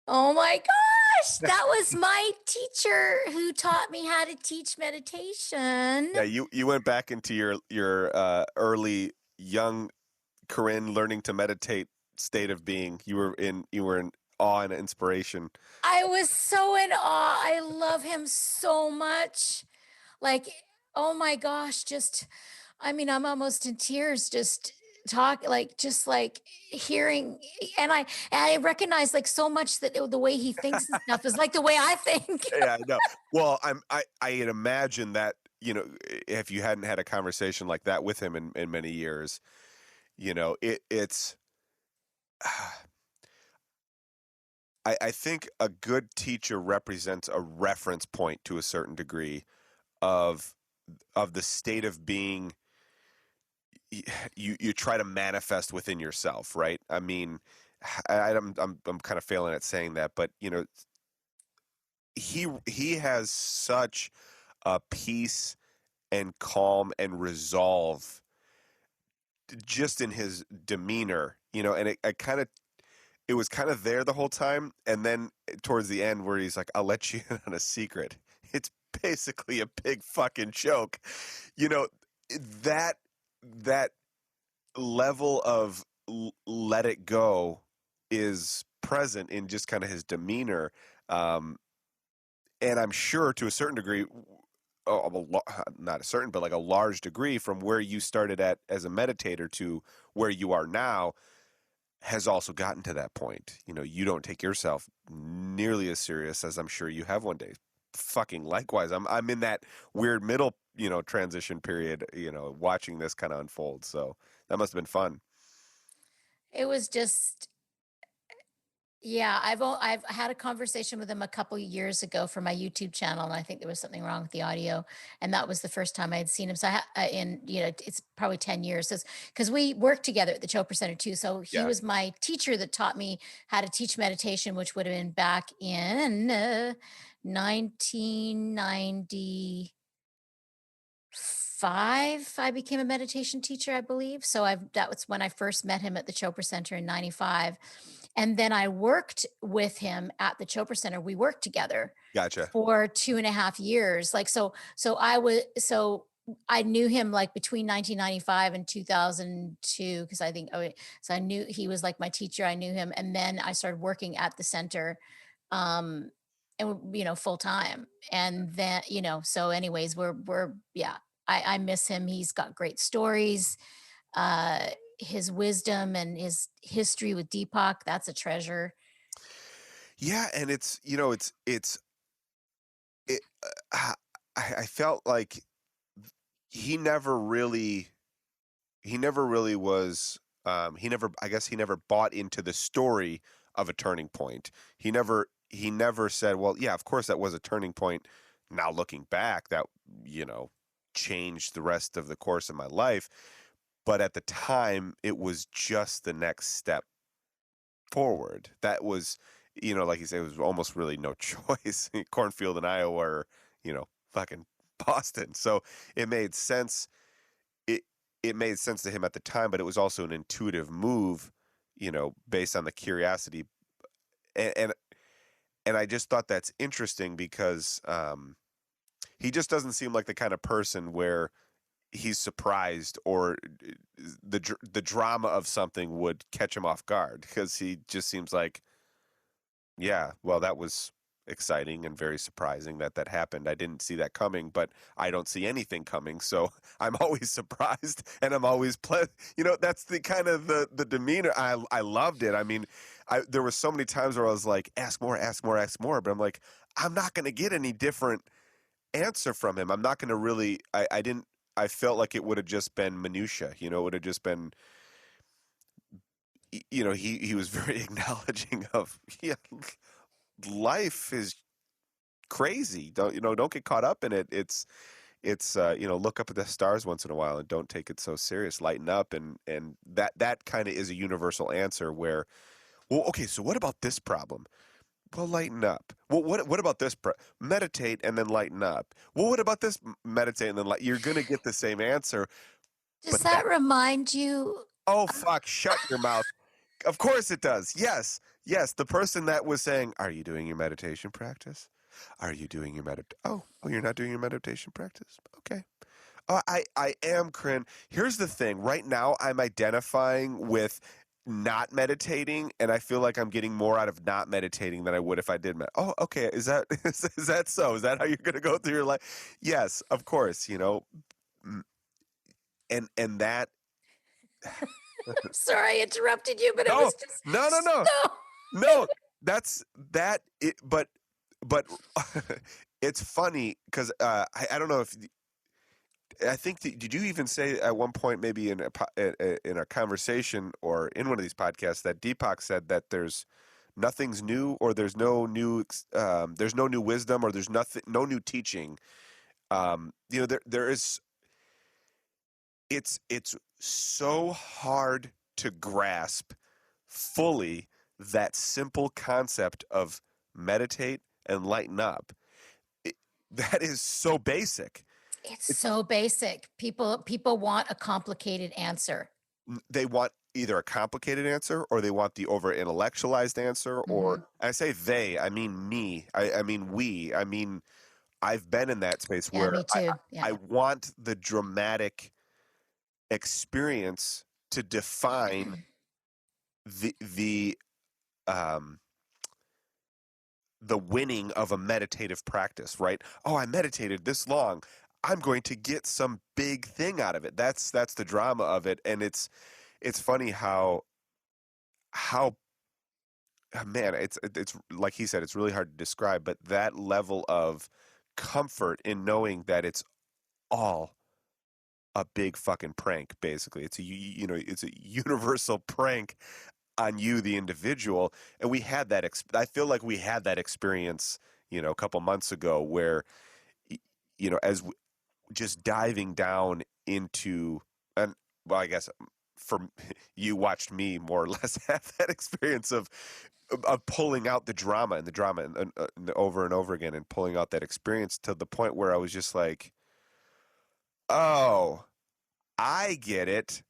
Oh my gosh, that was my teacher who taught me how to teach meditation. Yeah, you went back into your early young Corinne learning to meditate state of being. You were in awe and inspiration. I was so in awe. I love him so much. Like, oh my gosh, just I mean, I'm almost in tears just just like hearing and I recognize like so much that the way he thinks and stuff is like the way I think. Yeah, I know. Well, I had imagined that, if you hadn't had a conversation like that with him in many years, it's I think a good teacher represents a reference point to a certain degree of the state of being you try to manifest within yourself, right? I mean, I'm kind of failing at saying that, but he has such a peace and calm and resolve just in his demeanor, and it was kind of there the whole time, and then towards the end where he's like, "I'll let you in on a secret." It's basically a big fucking joke, you know. That that level of let it go is present in just kind of his demeanor, um, and I'm sure to a certain degree, not a certain, but like a large degree, from where you started at as a meditator to where you are now has also gotten to that point. You don't take yourself nearly as serious as I'm sure you have one day. Fucking likewise. I'm in that weird middle, transition period, watching this kind of unfold. So that must have been fun. It was just yeah, I've had a conversation with him a couple years ago for my YouTube channel, and I think there was something wrong with the audio, and that was the first time I had seen him. So in it's probably 10 years because we worked together at the Chopra Center too. So he Yeah. was my teacher that taught me how to teach meditation, which would have been back in 1995. I became a meditation teacher, I believe. So that was when I first met him at the Chopra Center in 95. And then I worked with him at the Chopra Center. We worked together Gotcha. for 2.5 years. So I knew him like between 1995 and 2002 because I think so I knew he was like my teacher. I knew him, and then I started working at the center, um, and full time. And then so anyways, we're yeah. I miss him. He's got great stories. Uh, his wisdom and his history with Deepak, that's a treasure. Yeah, and it. I felt like he never really he never really was. He never. I guess he never bought into the story of a turning point. He never said, "Well, yeah, of course that was a turning point." Now looking back, that you know changed the rest of the course of my life. But at the time, it was just the next step forward. That was, like you said, it was almost really no choice. Cornfield in Iowa or, fucking Boston. So it made sense. It it made sense to him at the time, but it was also an intuitive move, based on the curiosity. And and I just thought that's interesting because he just doesn't seem like the kind of person where he's surprised or the drama of something would catch him off guard because he just seems like, yeah, well, that was exciting and very surprising that that happened. I didn't see that coming, but I don't see anything coming, so I'm always surprised and I'm always that's the kind of the demeanor. I loved it. I mean, there were so many times where I was like, ask more, ask more, ask more, but I'm like, I'm not going to get any different answer from him. I'm not going to really. I didn't. I felt like it would have just been minutia. It would have just been. He was very acknowledging of, yeah, life is crazy. Don't get caught up in it. It's look up at the stars once in a while and don't take it so serious. Lighten up, and that kind of is a universal answer where, well, okay, so what about this problem? Well, lighten up. Well, what about this? Meditate and then lighten up. Well, what about this? Meditate and then you're gonna get the same answer, Does but that. that remind you? Oh fuck! Shut your mouth. Of course it does. Yes. Yes. The person that was saying, "Are you doing your meditation practice? Are you doing your Oh, you're not doing your meditation practice? Okay. I am, Corinne. Here's the thing. Right now, I'm identifying with not meditating, and I feel like I'm getting more out of not meditating than I would if I did. Oh, okay. Is that is that so? Is that how you're going to go through your life? Yes, of course. Mm, and that. I'm sorry I interrupted you, but it No, was just no, no, no, so. no. That's that. But it's funny because I don't know if I think did you even say at one point maybe in a conversation or in one of these podcasts that Deepak said that there's nothing's new or there's no new wisdom or there's no new teaching. There is it's so hard to grasp fully that simple concept of meditate and lighten up. It, that is so basic. It's It's so basic. People want a complicated answer. they want either a complicated answer or they want the over intellectualized answer or Mhm. I say they, I mean me. I mean we. I mean I've been in that space Yeah, where me too. Yeah. I want the dramatic experience to define the um the winning of a meditative practice, right? Oh, I meditated this long. I'm going to get some big thing out of it. That's the drama of it, and it's funny how man, it's like he said, it's really hard to describe, but that level of comfort in knowing that it's all a big fucking prank. Basically, it's a universal prank on you, the individual, and we had that. I feel like we had that experience, a couple months ago, where as just diving down into, and well, I guess for you watched me more or less have that experience of pulling out the drama and over and over again and pulling out that experience to the point where I was just like, oh, I get it.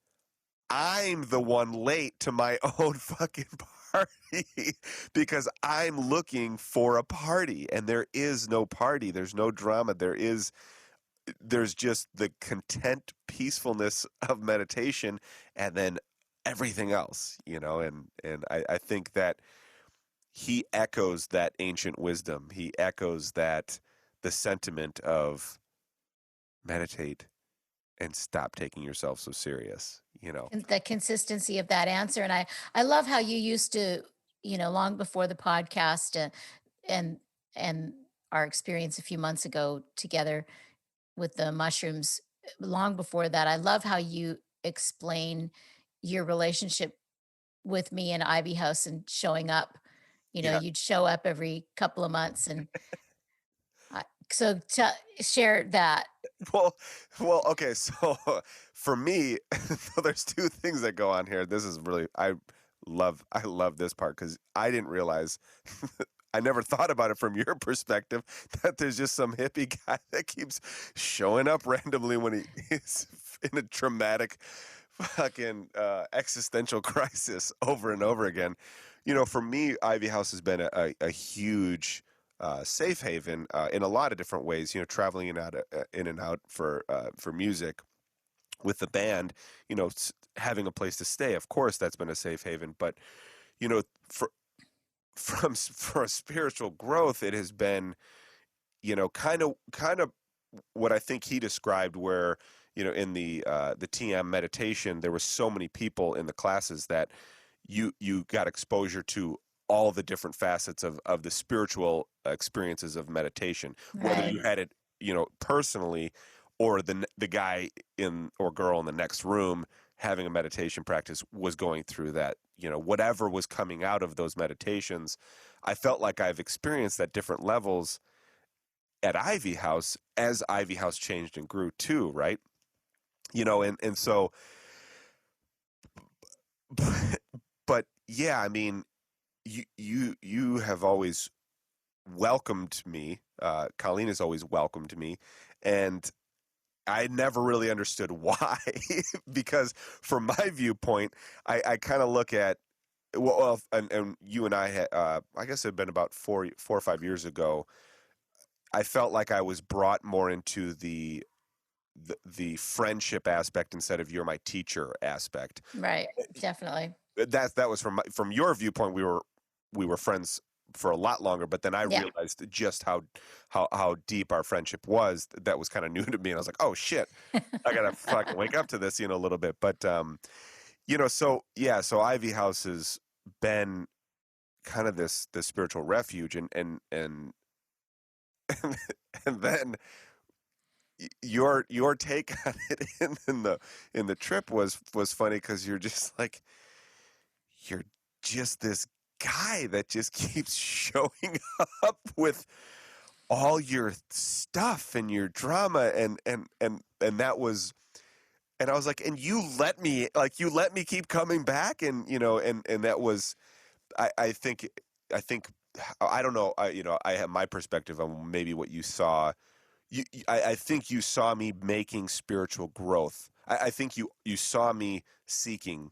I'm the one late to my own fucking party because I'm looking for a party and there is no party. There's no drama. There's just the content peacefulness of meditation and then everything else, and I think that he echoes that ancient wisdom. He echoes that the sentiment of meditate and stop taking yourself so serious. And the consistency of that answer. And I love how you used to, long before the podcast, and and our experience a few months ago together with the mushrooms, long before that, I love how you explain your relationship with me and Ivy House and showing up. Yeah. You'd show up every couple of months, and so share that. Well, okay. So for me, there's two things that go on here. This is really I love this part because I didn't realize I never thought about it from your perspective that there's just some hippie guy that keeps showing up randomly when he is in a traumatic fucking existential crisis over and over again. For me, Ivy House has been a huge safe haven in a lot of different ways. Traveling in and out for music with the band. Having a place to stay. Of course, that's been a safe haven. But for for a spiritual growth, it has been kind of what I think he described, where in the TM meditation, there were so many people in the classes that you got exposure to all the different facets of the spiritual experiences of meditation, whether Right. you had it personally or the guy in or girl in the next room having a meditation practice was going through that. Whatever was coming out of those meditations, I felt like I've experienced at different levels at Ivy House as Ivy House changed and grew too, right? And so but yeah, I mean, you have always welcomed me. Colleen has always welcomed me, and I never really understood why. Because from my viewpoint, I kind of look at and you and I had, I guess it had been about 4 or 5 years ago. I felt like I was brought more into the friendship aspect instead of you're my teacher aspect. Right. Definitely. That was from your viewpoint. We were friends for a lot longer, but then I Yeah. realized just how deep our friendship was. That was kind of new to me, and I was like, oh shit, I gotta fucking wake up to this, a little bit. But so yeah, so Ivy House has been kind of this spiritual refuge, and and then your take on it in the trip was funny because you're just like, you're just this guy that just keeps showing up with all your stuff and your drama, and that was, and I was like, and you let me keep coming back, and that was, I think I don't know, I have my perspective on maybe what you saw. I think you saw me making spiritual growth. I think you saw me seeking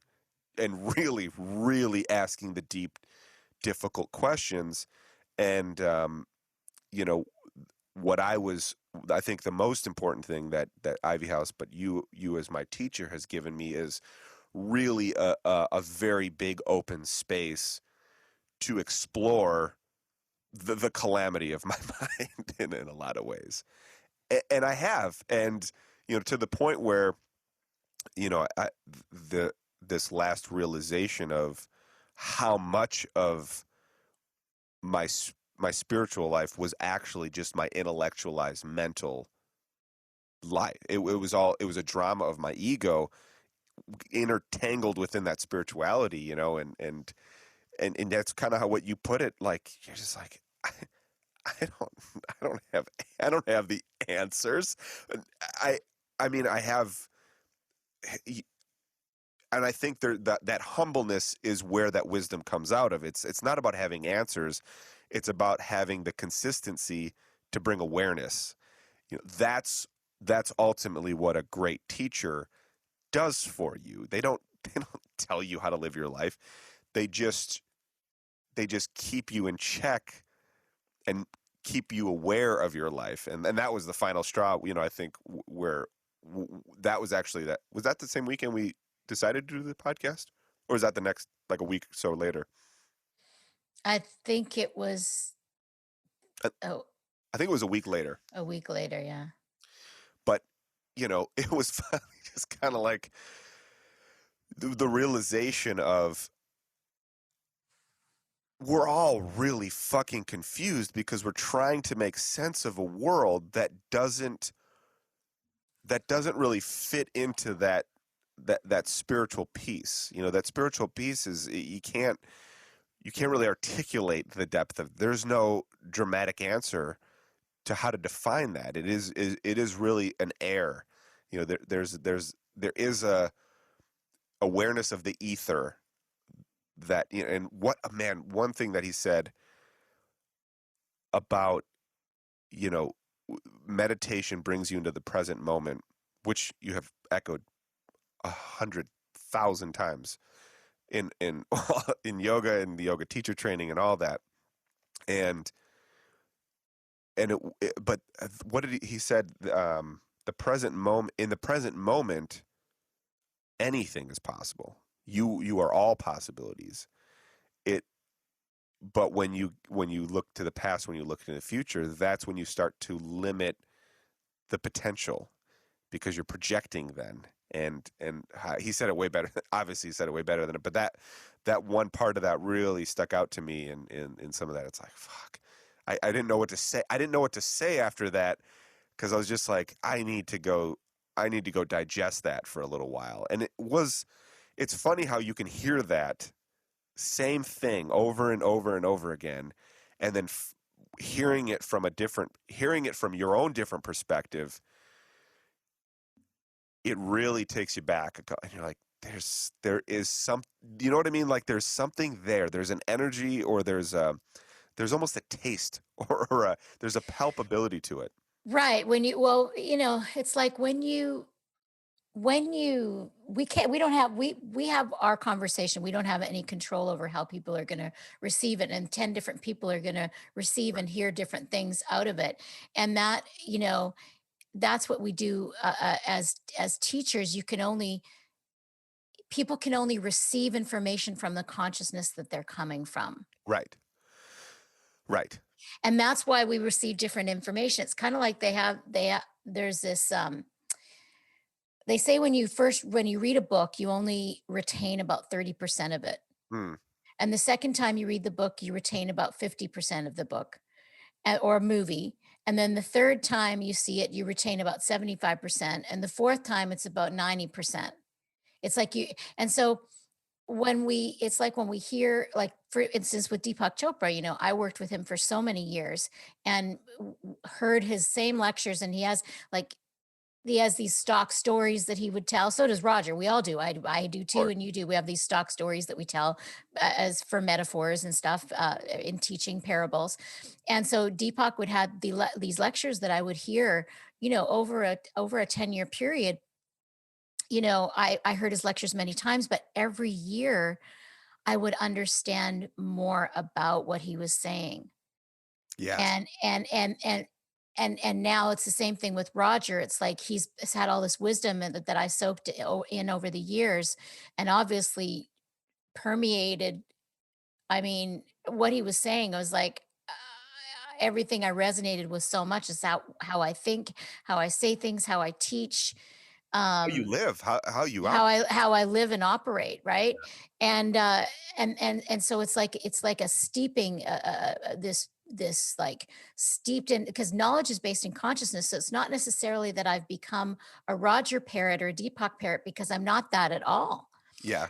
and really, really asking the deep, difficult questions. And, you know, what I think the most important thing that Ivy House, but you as my teacher has given me is really a very big open space to explore the calamity of my mind in a lot of ways. And I have, and to the point where the this last realization of how much of my spiritual life was actually just my intellectualized mental life. It was a drama of my ego intertangled within that spirituality, and that's kind of how what you put it. Like, you're just like, I don't I don't have I don't have the answers. I I mean, I have, and I think that humbleness is where that wisdom comes out of. It's not about having answers. It's about having the consistency to bring awareness. That's ultimately what a great teacher does for you. They don't tell you how to live your life. They just they just keep you in check and keep you aware of your life. And that was the final straw, I think, where that was actually, that was that the same weekend we decided to do the podcast, or was that the next, like, a week or so later? I think it was, I, oh, I think it was a week later, a week later. Yeah. but it was finally just kind of like the realization of, we're all really fucking confused because we're trying to make sense of a world that doesn't really fit into that spiritual piece. That spiritual piece is, you can't really articulate the depth of. There's no dramatic answer to how to define that. It is really an air. There is a awareness of the ether that, and what a man. One thing that he said about, you know meditation brings you into the present moment, which you have echoed 100,000 times in in yoga and the yoga teacher training and all that. And but what did he said? The present moment. In the present moment, anything is possible. You are all possibilities. It. But when you look to the past, when you look to the future, that's when you start to limit the potential, because you're projecting then. And he said it way better. Obviously, he said it way better than it. But that one part of that really stuck out to me. In some of that, it's like, fuck. I didn't know what to say. I didn't know what to say after that, because I was just like, I need to go. I need to go digest that for a little while. And it's funny how you can hear that same thing over and over and over again, and then hearing it from your own different perspective, it really takes you back. And you're like, there is some, you know what I mean? Like, there's something there. There's an energy, or there's almost a taste, there's a palpability to it. Right. When you, well, it's like when you when you we can't we don't have we have our conversation. We don't have any control over how people are going to receive it, and 10 different people are going to receive and hear different things out of it. And that, that's what we do, as teachers. You can only People can only receive information from the consciousness that they're coming from. Right. Right. And that's why we receive different information. It's kind of like there's this, they say when you read a book, you only retain about 30% of it. Mm. And the second time you read the book, you retain about 50% of the book, or a movie. And then the third time you see it, you retain about 75%. And the fourth time, it's about 90%. It's like you, and so it's like when we hear, like, for instance, with Deepak Chopra, I worked with him for so many years and heard his same lectures. And like, he has these stock stories that he would tell. So does Roger. We all do. I do Or too, and you do. We have these stock stories that we tell, as for metaphors and stuff, in teaching parables. And so Deepak would have these lectures that I would hear, over a 10-year period. I heard his lectures many times, but every year I would understand more about what he was saying. yes. And now it's the same thing with Roger. It's like he's had all this wisdom that I soaked in over the years, and obviously permeated. I mean, what he was saying, I was like, everything I resonated with so much is how I think, how I say things, how I teach. How you Um, live, how you how I live and operate, right? And so it's like a steeping, this like steeped in, because knowledge is based in consciousness. So it's not necessarily that I've become a Roger parrot or a Deepak parrot, because I'm not that at all. yeah.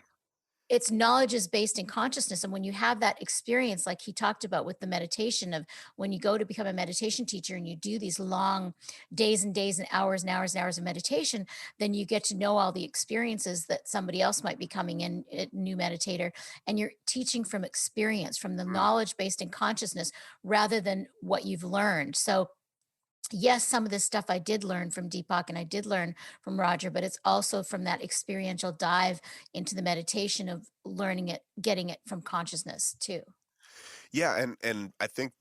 It's knowledge is based in consciousness. And when you have that experience, like he talked about with the meditation, of when you go to become a meditation teacher and you do these long days and days and hours and hours and hours of meditation, then you get to know all the experiences that somebody else might be coming in, a new meditator, and you're teaching from experience, from the Mm. knowledge based in consciousness, rather than what you've learned. So yes, some of this stuff I did learn from Deepak and I did learn from Roger, but it's also from that experiential dive into the meditation of learning it, getting it from consciousness too. Yeah, and I think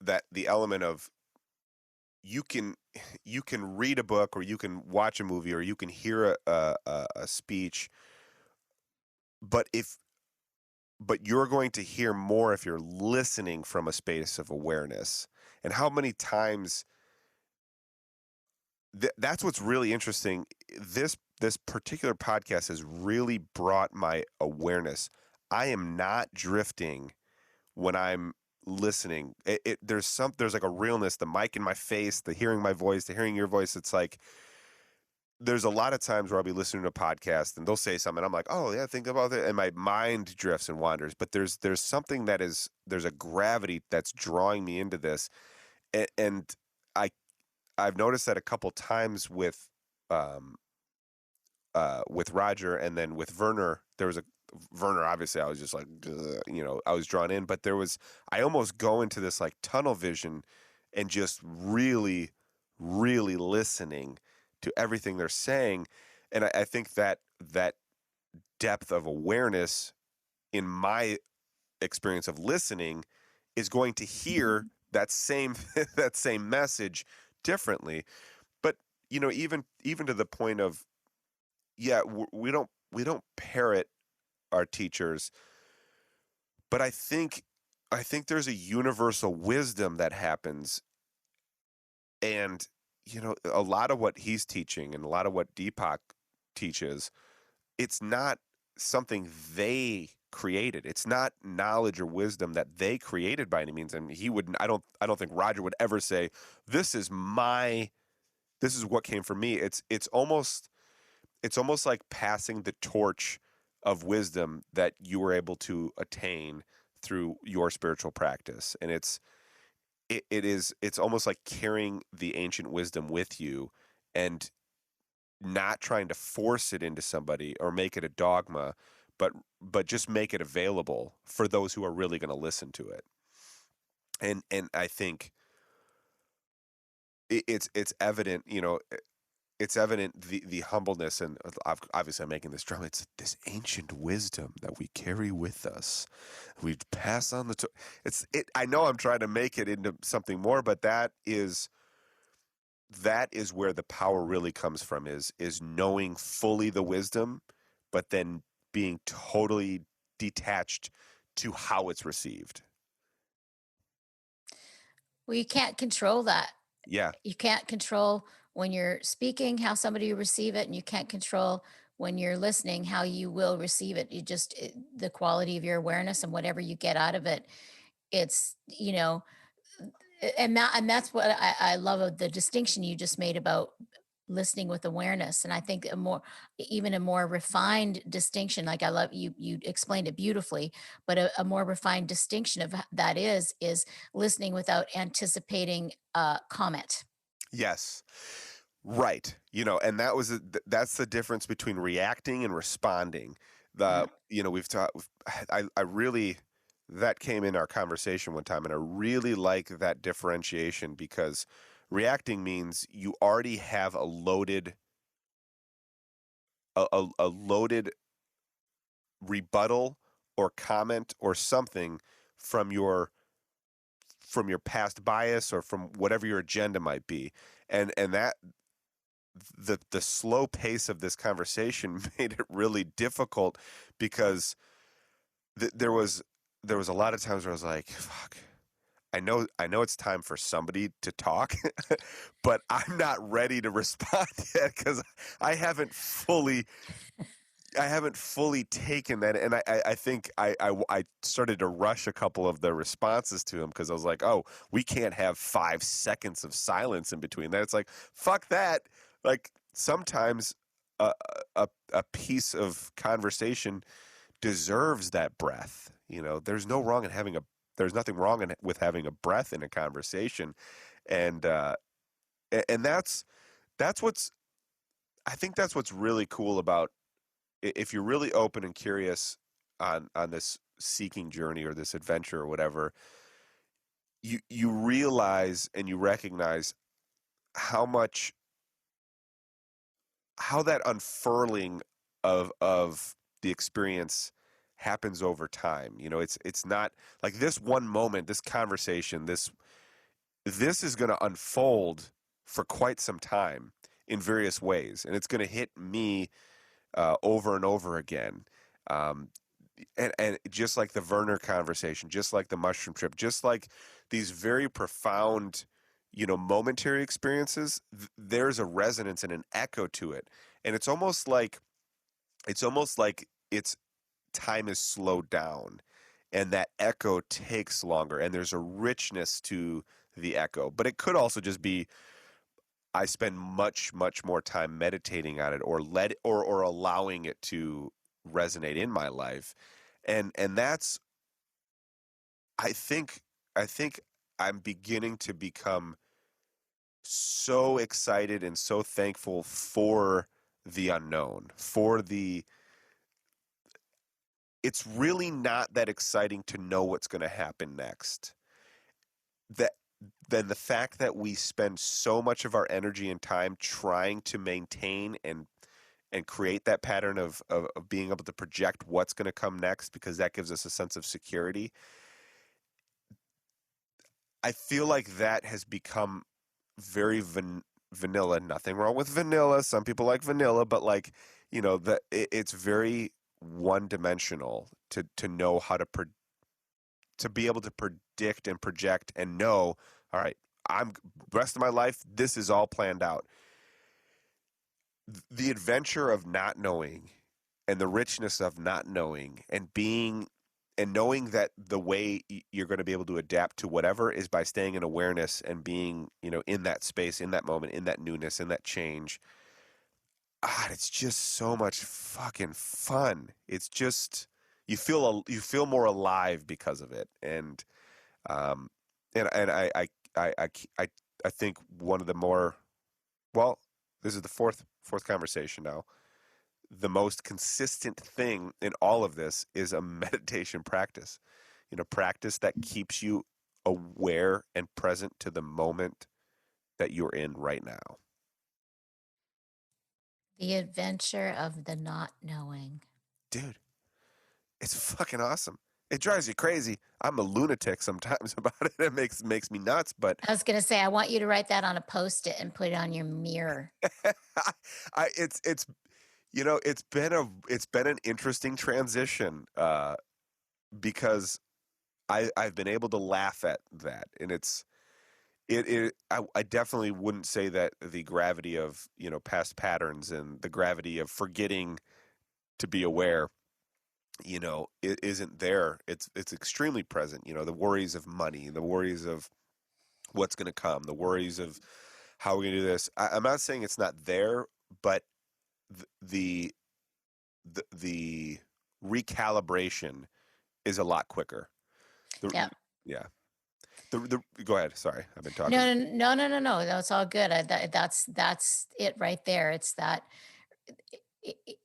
that the element of you can you can read a book, or you can watch a movie, or you can hear a speech, but if but you're going to hear more if you're listening from a space of awareness. And how many times that's what's really interesting. This particular podcast has really brought my awareness. I am not drifting when I'm listening. There's like a realness, the mic in my face, the hearing my voice, the hearing your voice. It's like there's a lot of times where I'll be listening to a podcast and they'll say something. I'm like, oh yeah, think about it, and my mind drifts and wanders. But there's something there's a gravity that's drawing me into this, and I I've noticed that a couple times um with Roger, and then with Werner. There was a Werner, obviously I was just like, "Ugh," I was drawn in, but I almost go into this like tunnel vision and just really, really listening to everything they're saying. And I think that depth of awareness in my experience of listening is going to hear that same that same message differently. But even to the point of, yeah, we don't parrot our teachers, but I think there's a universal wisdom that happens. And a lot of what he's teaching and a lot of what Deepak teaches, it's not something they created. It's not knowledge or wisdom that they created by any means. And he wouldn't I don't think Roger would ever say, this is what came from me. It's almost like passing the torch of wisdom that you were able to attain through your spiritual practice. And it's almost like carrying the ancient wisdom with you, and not trying to force it into somebody or make it a dogma, but just make it available for those who are really going to listen to it. And I think it's evident, it's evident the humbleness, and obviously I'm making this drum. It's this ancient wisdom that we carry with us. We pass on it's it. I know I'm trying to make it into something more, but that is where the power really comes from, is knowing fully the wisdom, but then being totally detached to how it's received. Well, you can't control that. Yeah. You can't control when you're speaking how somebody will receive it, and you can't control when you're listening how you will receive it. The quality of your awareness and whatever you get out of it. It's, and that's what I love of the distinction you just made about listening with awareness. And I think even a more refined distinction, like I love you explained it beautifully, but a more refined distinction of that is listening without anticipating comment. Yes. Right. And that's the difference between reacting and responding. Yeah. We've taught, I really, that came in our conversation one time, and I really like that differentiation, because reacting means you already have a loaded rebuttal or comment or something from your past bias, or from whatever your agenda might be. And that the slow pace of this conversation made it really difficult, because there was a lot of times where I was like, fuck, I know it's time for somebody to talk, but I'm not ready to respond yet, because I haven't fully I haven't fully taken that. And I think I started to rush a couple of the responses to him, because I was like, oh, we can't have 5 seconds of silence in between that. It's like, fuck that. Like, sometimes a piece of conversation deserves that breath. There's nothing wrong with having a breath in a conversation. And and that's what's I think that's what's really cool about, if you're really open and curious on this seeking journey or this adventure or whatever, you realize and you recognize how much how that unfurling of the experience happens over time. It's not like this one moment, this conversation, this is going to unfold for quite some time in various ways, and it's going to hit me over and over again. Um, and just like the Werner conversation, just like the mushroom trip, just like these very profound, momentary experiences, there's a resonance and an echo to it. And it's almost like it's time is slowed down, and that echo takes longer, and there's a richness to the echo. But it could also just be, I spend much, much more time meditating on it, or allowing it to resonate in my life. And that's, I think I'm beginning to become so excited and so thankful for the unknown, it's really not that exciting to know what's going to happen next. That Then the fact that we spend so much of our energy and time trying to maintain and create that pattern of being able to project what's going to come next, because that gives us a sense of security. I feel like that has become very vanilla. Nothing wrong with vanilla. Some people like vanilla, but like, it's very one dimensional to know how to be able to predict and project and know, all right, I'm rest of my life, this is all planned out. The adventure of not knowing, and the richness of not knowing, and knowing that the way you're going to be able to adapt to whatever is by staying in awareness and being, in that space, in that moment, in that newness, in that change. It's just so much fucking fun. It's just, you feel more alive because of it. Um and I I think one of the more, well, this is the fourth conversation now. The most consistent thing in all of this is a meditation practice. Practice that keeps you aware and present to the moment that you're in right now. The adventure of the not knowing. Dude, it's fucking awesome. It drives you crazy. I'm a lunatic sometimes about it. It makes me nuts, but I was gonna say, I want you to write that on a Post-it and put it on your mirror. it's it's been an interesting transition because I've been able to laugh at that, and I definitely wouldn't say that the gravity of, past patterns and the gravity of forgetting to be aware, it isn't there. It's extremely present. The worries of money, the worries of what's going to come, the worries of how we're going to do this. I'm not saying it's not there, but the the recalibration is a lot quicker. The Yeah. Yeah. The Go ahead. Sorry, I've been talking. No, no, no, no, no, no. No, it's all good. That's it right there. It's that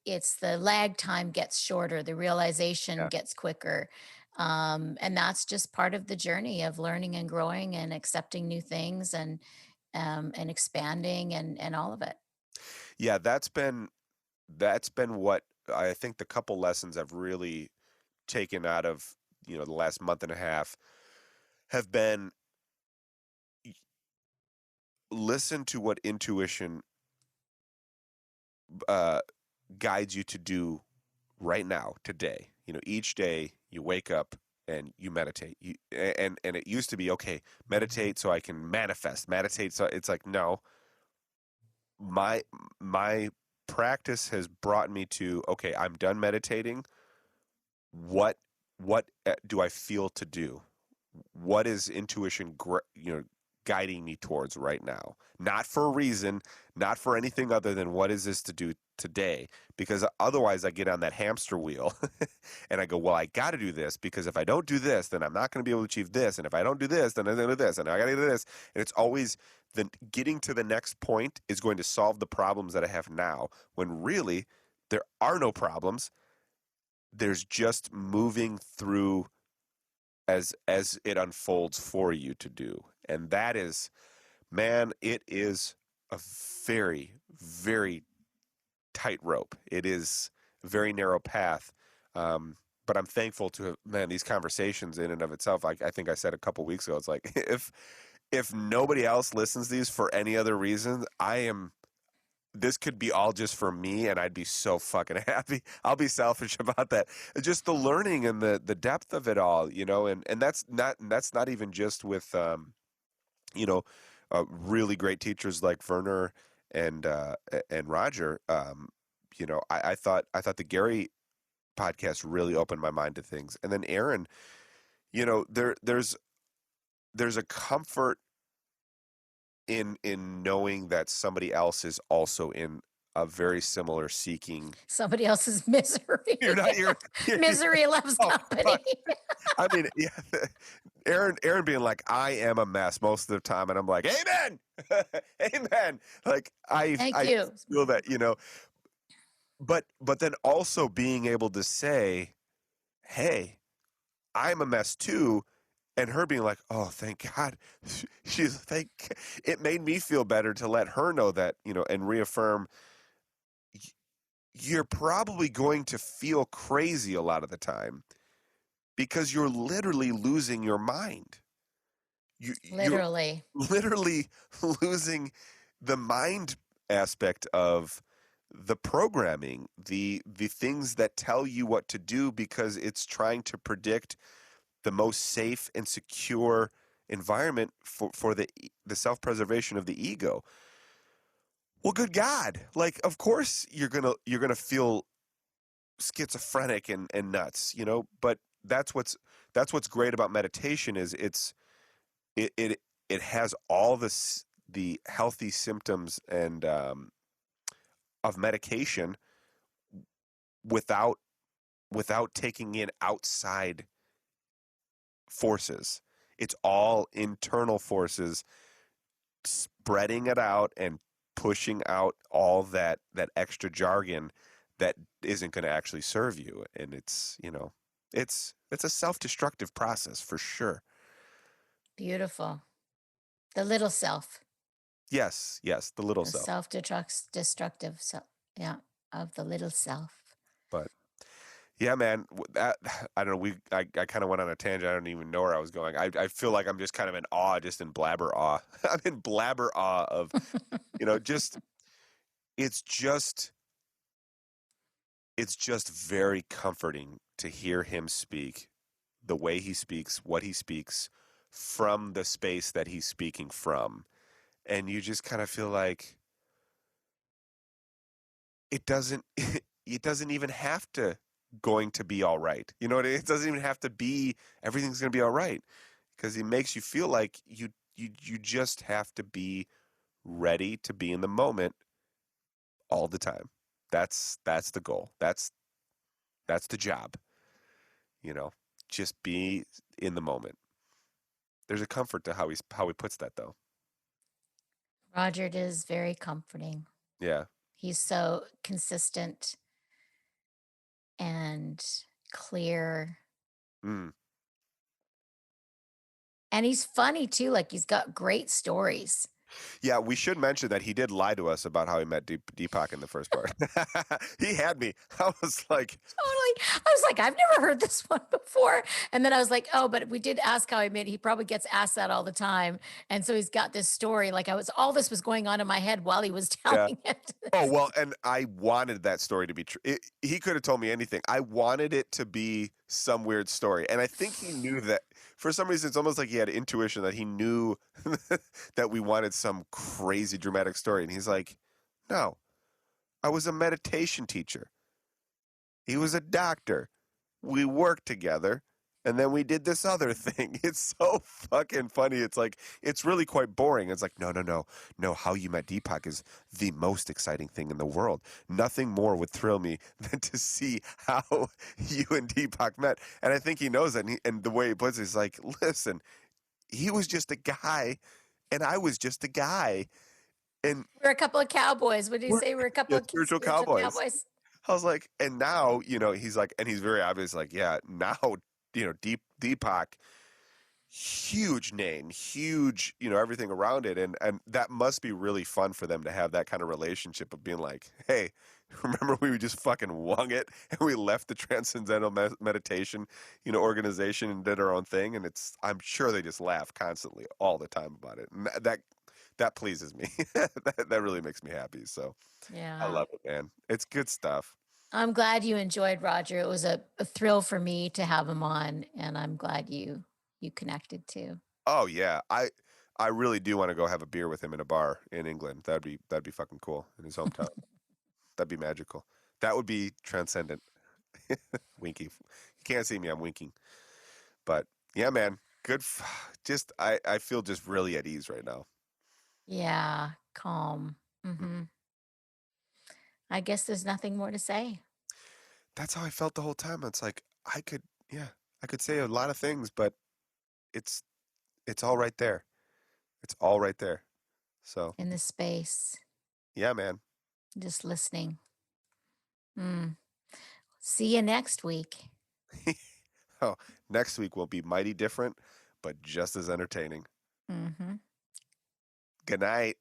it's the lag time gets shorter, the realization Yeah. gets quicker. And that's just part of the journey of learning and growing and accepting new things and expanding and all of it. Yeah, that's been what I think the couple lessons I've really taken out of, the last month and a half have been listen to what intuition uh guides you to do right now, today. Each day you wake up and you meditate. And it used to be, okay, meditate so I can manifest. Meditate so it's like, no, my my practice has brought me to, okay, I'm done meditating. What do I feel to do? What is intuition guiding me towards right now? Not for a reason, not for anything other than what is this to do today? Because otherwise I get on that hamster wheel and I go, well, I got to do this, because if I don't do this, then I'm not going to be able to achieve this, and if I don't do this, then I'm going to do this, and I got to do this. And it's always getting to the next point is going to solve the problems that I have now, when really there are no problems. There's just moving through as it unfolds for you to do. And that is, man, it is a very, very tight rope. It is a very narrow path. But I'm thankful to have, man, these conversations in and of itself. I think I said a couple weeks ago, it's like, if nobody else listens to these for any other reason, this could be all just for me, and I'd be so fucking happy. I'll be selfish about that. Just the learning and the depth of it all, and that's not even just with you know really great teachers like Werner and Roger. I thought the Gary podcast really opened my mind to things, and then Aaron. There's a comfort in knowing that somebody else is also in a very similar seeking. Somebody else's misery. You're not you're Misery loves oh company. fuck. I mean, yeah, Aaron being like, I am a mess most of the time, and I'm like, amen. Amen. Like Thank I you. feel that, but then also being able to say, hey, I'm a mess too. And her being like, oh, thank God. It made me feel better to let her know that, and reaffirm, you're probably going to feel crazy a lot of the time because you're literally losing your mind. You're Literally. literally losing the mind aspect of the programming, the things that tell you what to do, because it's trying to predict the most safe and secure environment for the self-preservation of the ego. Well, good God. Like, of course you're gonna feel schizophrenic and nuts, but that's what's great about meditation is it has all the healthy symptoms and of medication without taking in outside forces. It's all internal forces spreading it out and pushing out all that extra jargon that isn't going to actually serve you. And it's a self-destructive process for sure. Beautiful. The little self, Yes, the little the self. self-destructive self. Yeah, of the little self. But yeah, man, that I don't know. I kind of went on a tangent. I don't even know where I was going. I feel like I'm just kind of in awe, just in blabber awe. I'm in blabber awe of, just it's just it's just very comforting to hear him speak the way he speaks, what he speaks from the space that he's speaking from. And you just kind of feel like it doesn't it doesn't even have to going to be all right. You know what I mean? It doesn't even have to be everything's going to be all right because he makes you feel like you just have to be ready to be in the moment all the time. That's the goal. That's the job, you know. Just be in the moment. There's a comfort to how he puts that though. Roger is very comforting. Yeah. He's so consistent and clear. Mm. And he's funny too. Like he's got great stories. Yeah, we should mention that he did lie to us about how he met Deepak in the first part. He had me. I was like, Totally. I was like, I've never heard this one before. And then I was like, oh, but we did ask how I met. He probably gets asked that all the time. And so he's got this story. Like all this was going on in my head while he was yeah. telling it. Oh, well, and I wanted that story to be true. He could have told me anything. I wanted it to be some weird story. And I think he knew that for some reason, it's almost like he had intuition that he knew that we wanted some crazy dramatic story. And he's like, no, I was a meditation teacher. He was a doctor. We worked together. And then we did this other thing. It's so fucking funny. It's like, it's really quite boring. It's like, no, no, no. No, how you met Deepak is the most exciting thing in the world. Nothing more would thrill me than to see how you and Deepak met. And I think he knows that. And the way he puts it is like, listen, he was just a guy and I was just a guy. And We're a couple of cowboys. What did you we're say? We're a couple yeah, of spiritual spiritual cowboys. cowboys. I was like, and now, he's like, and he's very obvious, like, yeah, now, Deepak, huge name, huge, everything around it. And that must be really fun for them to have that kind of relationship of being like, hey, remember we just fucking wung it and we left the transcendental meditation, organization and did our own thing. And I'm sure they just laugh constantly all the time about it. And that pleases me. that really makes me happy. So I Yeah. love it, man. It's good stuff. I'm glad you enjoyed Roger. It was a thrill for me to have him on, and I'm glad you connected too. Oh yeah, I really do want to go have a beer with him in a bar in England. That'd be fucking cool in his hometown. That'd be magical. That would be transcendent. Winky. You can't see me. I'm winking. But yeah, man. Good. Just I feel just really at ease right now. Yeah, calm. Mm. I guess there's nothing more to say. That's how I felt the whole time. It's like yeah, I could say a lot of things, but it's it's all right there. It's all right there. So In the space, yeah, man. just listening. Mm. See you next week. Oh, next week will be mighty different, but just as entertaining. Hmm. Good night.